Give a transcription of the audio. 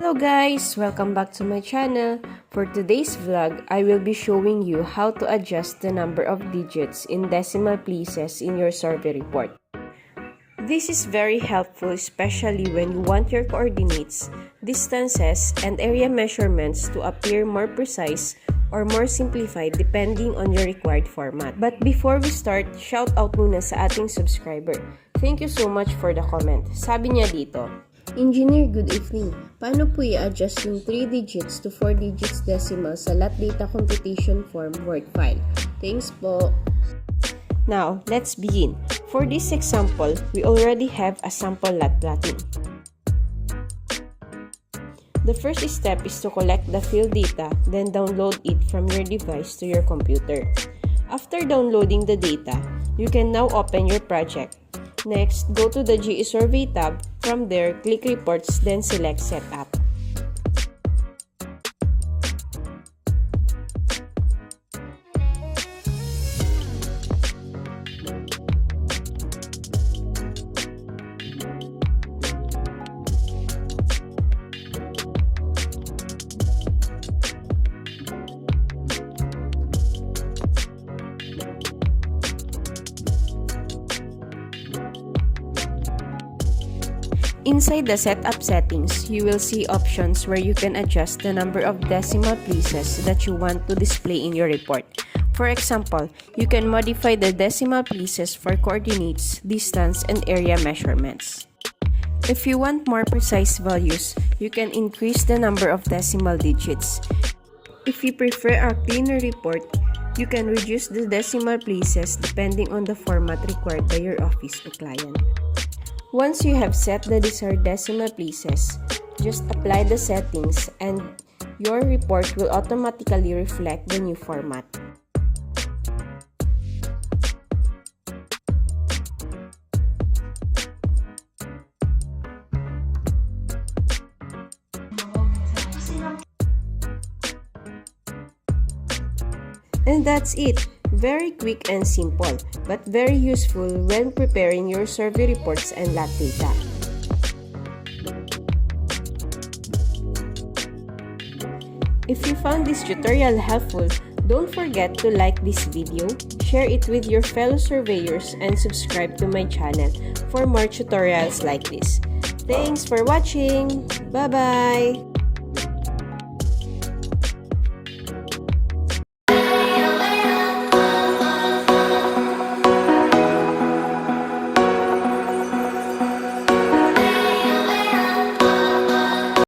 Hello guys! Welcome back to my channel. For today's vlog, I will be showing you how to adjust the number of digits in decimal places in your survey report. This is very helpful especially when you want your coordinates, distances, and area measurements to appear more precise or more simplified depending on your required format. But before we start, shout out muna sa ating subscriber. Thank you so much for the comment. Sabi niya dito, Engineer, good evening. Paano po i-adjust yung 3 digits to 4 digits decimal sa lot data computation form Word file? Thanks po. Now, let's begin. For this example, we already have a sample lot plotting. The first step is to collect the field data, then download it from your device to your computer. After downloading the data, you can now open your project. Next, go to the GE Survey tab. From there, click Reports, then select Setup. Inside the setup settings, you will see options where you can adjust the number of decimal places that you want to display in your report. For example, you can modify the decimal places for coordinates, distance, and area measurements. If you want more precise values, you can increase the number of decimal digits. If you prefer a cleaner report, you can reduce the decimal places depending on the format required by your office or client. Once you have set the desired decimal places, just apply the settings and your report will automatically reflect the new format. And that's it. Very quick and simple, but very useful when preparing your survey reports and lot data. If you found this tutorial helpful, don't forget to like this video, share it with your fellow surveyors, and subscribe to my channel for more tutorials like this. Thanks for watching! Bye-bye!